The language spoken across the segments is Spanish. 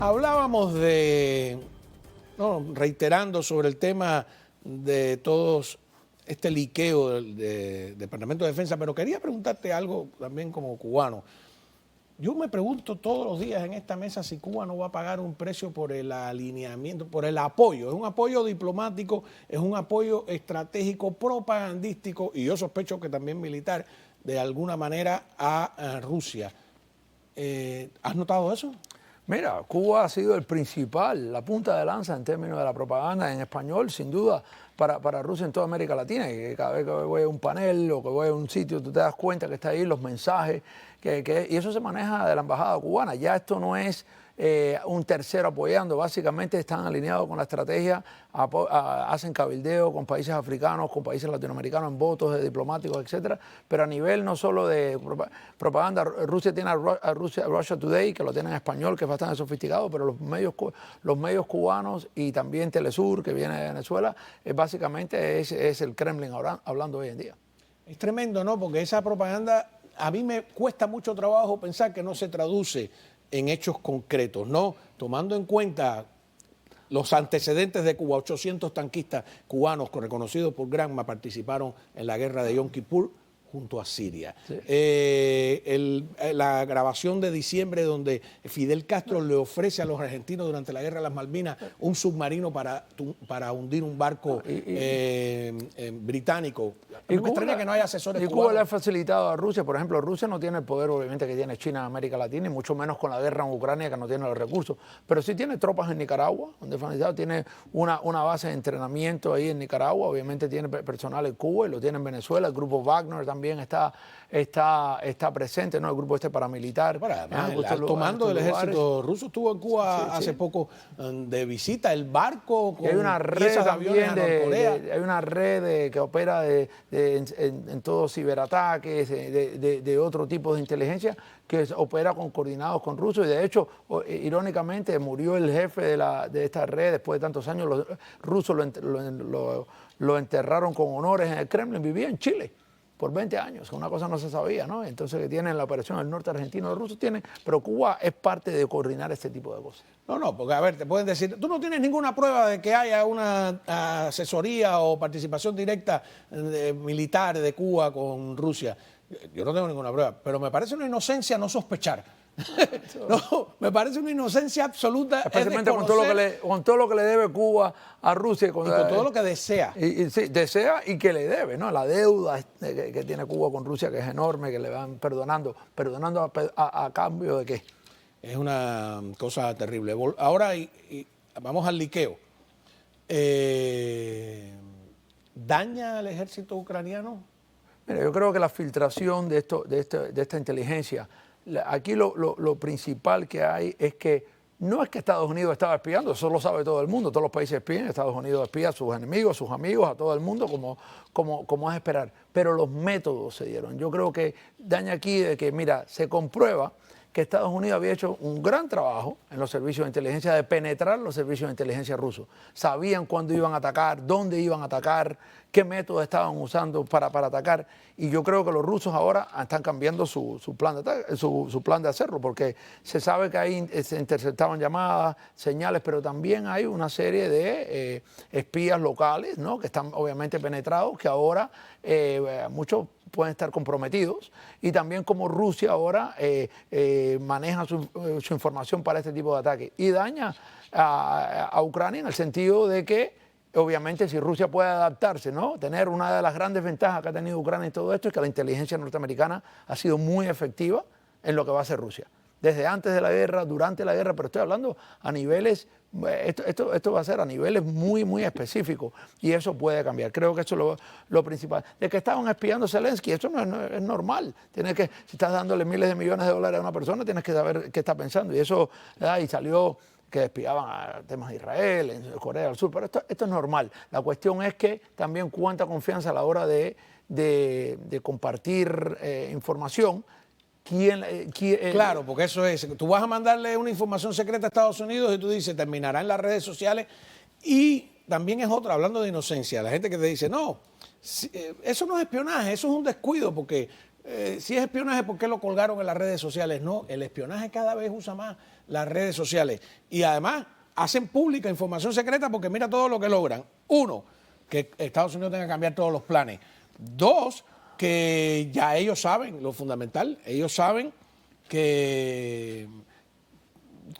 Hablábamos reiterando sobre el tema de todos este liqueo del Departamento de Defensa, pero quería preguntarte algo también como cubano. Yo me pregunto todos los días en esta mesa si Cuba no va a pagar un precio por el alineamiento, por el apoyo. Es un apoyo diplomático, es un apoyo estratégico, propagandístico y yo sospecho que también militar, de alguna manera, a Rusia. ¿Has notado eso? Mira, Cuba ha sido el principal, la punta de lanza en términos de la propaganda en español, sin duda, para Rusia en toda América Latina. Y cada vez que voy a un panel o que voy a un sitio, tú te das cuenta que está ahí los mensajes, y eso se maneja de la embajada cubana. Ya esto no es un tercero apoyando, básicamente están alineados con la estrategia, hacen cabildeo con países africanos, con países latinoamericanos en votos de diplomáticos, etcétera, pero a nivel no solo de propaganda. Rusia tiene a Russia Today, que lo tiene en español, que es bastante sofisticado, pero los medios cubanos y también Telesur, que viene de Venezuela, básicamente es el Kremlin hablando hoy en día. Es tremendo, ¿no? Porque esa propaganda, a mí me cuesta mucho trabajo pensar que no se traduce en hechos concretos, ¿no? Tomando en cuenta los antecedentes de Cuba, 800 tanquistas cubanos reconocidos por Granma participaron en la guerra de Yom Kippur junto a Siria. Sí. La grabación de diciembre donde Fidel Castro le ofrece a los argentinos durante la guerra de las Malvinas un submarino para hundir un barco británico. Y no me extraña que no haya asesores cubanos. Cuba le ha facilitado a Rusia, por ejemplo, Rusia no tiene el poder obviamente que tiene China en América Latina, y mucho menos con la guerra en Ucrania, que no tiene los recursos, pero sí tiene tropas en Nicaragua, donde tiene una base de entrenamiento ahí en Nicaragua, obviamente tiene personal en Cuba y lo tiene en Venezuela, el grupo Wagner también está presente, ¿no? El grupo paramilitar. El alto mando del ejército ruso estuvo en Cuba hace poco de visita, el barco con hay una red piezas de aviones a Norcorea. Hay una red que opera en todos ciberataques, de otro tipo de inteligencia, que opera coordinados con rusos, y de hecho, irónicamente, murió el jefe de esta red después de tantos años. Los rusos lo enterraron con honores en el Kremlin, vivía en Chile por 20 años, una cosa no se sabía, ¿no? Entonces que tienen la operación del norte argentino, los rusos tienen, pero Cuba es parte de coordinar este tipo de cosas. No, porque a ver, te pueden decir, tú no tienes ninguna prueba de que haya una asesoría o participación directa militar de Cuba con Rusia. Yo no tengo ninguna prueba, pero me parece una inocencia no sospechar. No, me parece una inocencia absoluta. Especialmente con todo lo que le debe Cuba a Rusia. Y con todo lo que desea. Sí, desea y que le debe, ¿no? La deuda que tiene Cuba con Rusia, que es enorme, que le van perdonando a cambio de qué. Es una cosa terrible. Ahora vamos al liqueo. ¿Daña al ejército ucraniano? Mira, yo creo que la filtración de esta inteligencia, aquí lo principal que hay es que no es que Estados Unidos estaba espiando, eso lo sabe todo el mundo, todos los países espían, Estados Unidos espía a sus enemigos, a sus amigos, a todo el mundo, como es esperar, pero los métodos se dieron. Yo creo que daña aquí de que, mira, se comprueba que Estados Unidos había hecho un gran trabajo en los servicios de inteligencia de penetrar los servicios de inteligencia rusos. Sabían cuándo iban a atacar, dónde iban a atacar, qué métodos estaban usando para atacar. Y yo creo que los rusos ahora están cambiando su plan de hacerlo, porque se sabe que ahí se interceptaban llamadas, señales, pero también hay una serie de espías locales, ¿no? Que están obviamente penetrados, que ahora muchos pueden estar comprometidos, y también como Rusia ahora maneja su información para este tipo de ataques y daña a Ucrania en el sentido de que obviamente si Rusia puede adaptarse, ¿no? Tener una de las grandes ventajas que ha tenido Ucrania en todo esto es que la inteligencia norteamericana ha sido muy efectiva en lo que va a hacer Rusia. Desde antes de la guerra, durante la guerra, pero estoy hablando a niveles, esto va a ser a niveles muy, muy específicos, y eso puede cambiar. Creo que eso es lo principal. De que estaban espiando a Zelensky, eso no es normal. Si estás dándole miles de millones de dólares a una persona, tienes que saber qué está pensando, y eso, y salió que espiaban a temas de Israel, en Corea del Sur, pero esto es normal. La cuestión es que también cuánta confianza a la hora de compartir información. Claro, porque eso es, tú vas a mandarle una información secreta a Estados Unidos y tú dices, terminará en las redes sociales. Y también es otra, hablando de inocencia, la gente que te dice, no, eso no es espionaje, eso es un descuido, porque si es espionaje, ¿por qué lo colgaron en las redes sociales? No, el espionaje cada vez usa más las redes sociales. Y además hacen pública información secreta porque mira todo lo que logran. Uno, que Estados Unidos tenga que cambiar todos los planes. Dos, que ya ellos saben lo fundamental, ellos saben que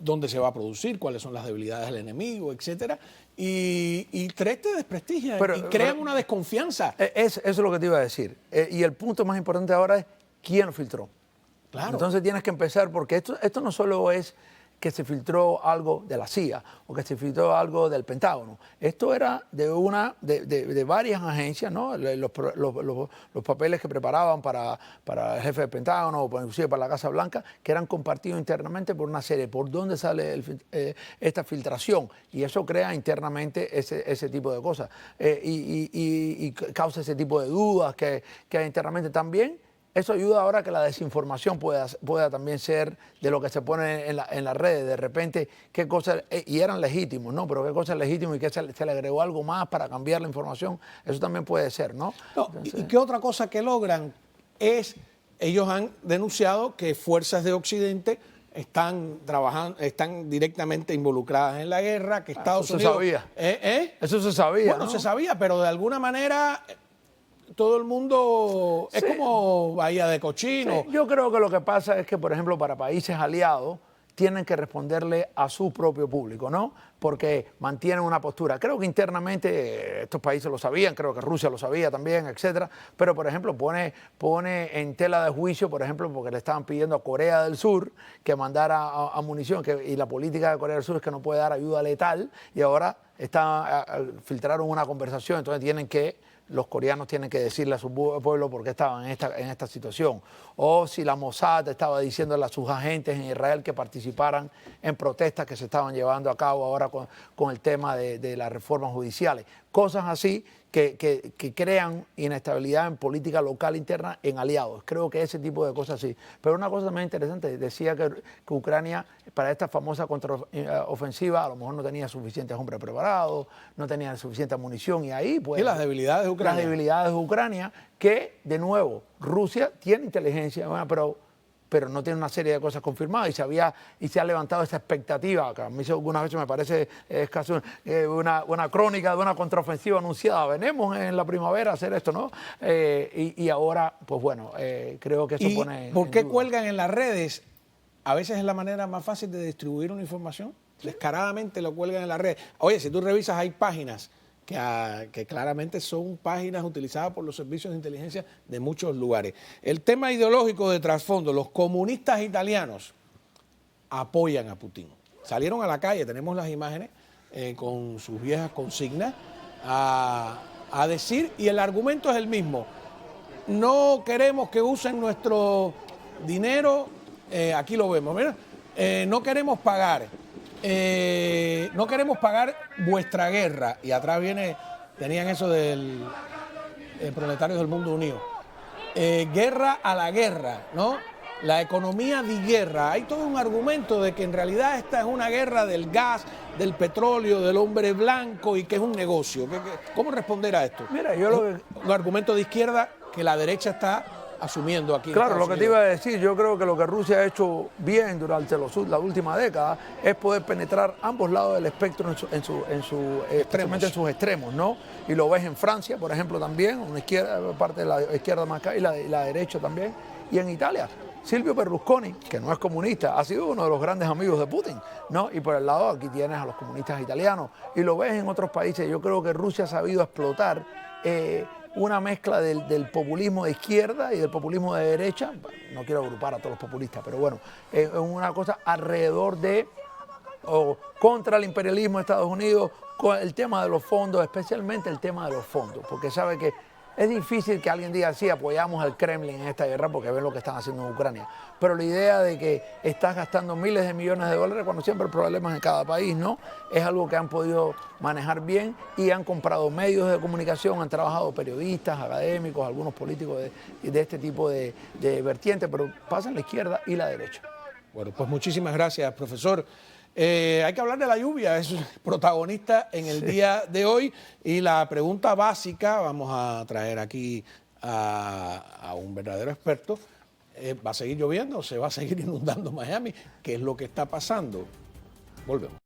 dónde se va a producir, cuáles son las debilidades del enemigo, etcétera. Y tres, te desprestigian y crean una desconfianza. Eso es lo que te iba a decir. Y el punto más importante ahora es quién lo filtró. Claro. Entonces tienes que empezar, porque esto no solo es que se filtró algo de la CIA o que se filtró algo del Pentágono. Esto era de varias agencias, ¿no? Los papeles que preparaban para el jefe del Pentágono o inclusive para la Casa Blanca, que eran compartidos internamente por una serie. ¿Por dónde sale esta filtración? Y eso crea internamente ese tipo de cosas. Y causa ese tipo de dudas que hay internamente también. Eso ayuda ahora a que la desinformación pueda también ser de lo que se pone en las redes. De repente, qué cosas, y eran legítimos, ¿no? Pero qué cosas legítimas y que se le agregó algo más para cambiar la información. Eso también puede ser, ¿no? Entonces, ¿y qué otra cosa que logran? Ellos han denunciado que fuerzas de Occidente están trabajando, están directamente involucradas en la guerra, que Estados Unidos... Eso se sabía. Eso se sabía, Bueno, ¿no? se sabía, pero de alguna manera... Todo el mundo es como Bahía de Cochino. Sí, yo creo que lo que pasa es que, por ejemplo, para países aliados tienen que responderle a su propio público, ¿no? Porque mantienen una postura. Creo que internamente estos países lo sabían, creo que Rusia lo sabía también, etcétera. Pero, por ejemplo, pone en tela de juicio, por ejemplo, porque le estaban pidiendo a Corea del Sur que mandara a munición, y la política de Corea del Sur es que no puede dar ayuda letal, y ahora filtraron una conversación, entonces los coreanos tienen que decirle a su pueblo por qué estaban en esta situación. O si la Mossad estaba diciéndole a sus agentes en Israel que participaran en protestas que se estaban llevando a cabo ahora con el tema de las reformas judiciales. Cosas así que crean inestabilidad en política local interna en aliados. Creo que ese tipo de cosas sí. Pero una cosa también interesante, decía que Ucrania, para esta famosa contraofensiva, a lo mejor no tenía suficientes hombres preparados, no tenía suficiente munición, y ahí pues... ¿Y las debilidades de Ucrania? Las debilidades de Ucrania, que, de nuevo, Rusia tiene inteligencia, bueno, pero no tiene una serie de cosas confirmadas, y se ha levantado esa expectativa, que a mí algunas veces me parece casi una crónica de una contraofensiva anunciada. Venimos en la primavera a hacer esto, ¿no? Y ahora, pues bueno, creo que eso pone... ¿Por qué cuelgan en las redes? A veces es la manera más fácil de distribuir una información. Descaradamente lo cuelgan en las redes. Oye, si tú revisas, hay páginas que claramente son páginas utilizadas por los servicios de inteligencia de muchos lugares. El tema ideológico de trasfondo, los comunistas italianos apoyan a Putin. Salieron a la calle, tenemos las imágenes, con sus viejas consignas, a decir, y el argumento es el mismo: no queremos que usen nuestro dinero, aquí lo vemos, mira, no queremos pagar vuestra guerra. Y atrás tenían eso del Proletarios del Mundo Unido. Guerra a la guerra, ¿no? La economía de guerra. Hay todo un argumento de que en realidad esta es una guerra del gas, del petróleo, del hombre blanco, y que es un negocio. ¿Cómo responder a esto? Mira, un argumento de izquierda que la derecha está asumiendo aquí. Claro, lo que te iba a decir, yo creo que lo que Rusia ha hecho bien durante la última década es poder penetrar ambos lados del espectro especialmente en sus extremos, ¿no? Y lo ves en Francia, por ejemplo, también, una izquierda, parte de la izquierda más acá, y la derecha también. Y en Italia, Silvio Berlusconi, que no es comunista, ha sido uno de los grandes amigos de Putin, ¿no? Y por el lado aquí tienes a los comunistas italianos, y lo ves en otros países. Yo creo que Rusia ha sabido explotar una mezcla del populismo de izquierda y del populismo de derecha. No quiero agrupar a todos los populistas, pero bueno, es una cosa alrededor contra el imperialismo de Estados Unidos, con el tema de los fondos, especialmente el tema de los fondos, porque sabe que es difícil que alguien diga, sí, apoyamos al Kremlin en esta guerra porque ven lo que están haciendo en Ucrania. Pero la idea de que estás gastando miles de millones de dólares, cuando siempre hay problemas en cada país, ¿no? Es algo que han podido manejar bien, y han comprado medios de comunicación, han trabajado periodistas, académicos, algunos políticos de este tipo de vertientes, pero pasa en la izquierda y la derecha. Bueno, pues muchísimas gracias, profesor. Hay que hablar de la lluvia, es protagonista en el día de hoy, y la pregunta básica, vamos a traer aquí a un verdadero experto, ¿va a seguir lloviendo? ¿Se va a seguir inundando Miami? ¿Qué es lo que está pasando? Volvemos.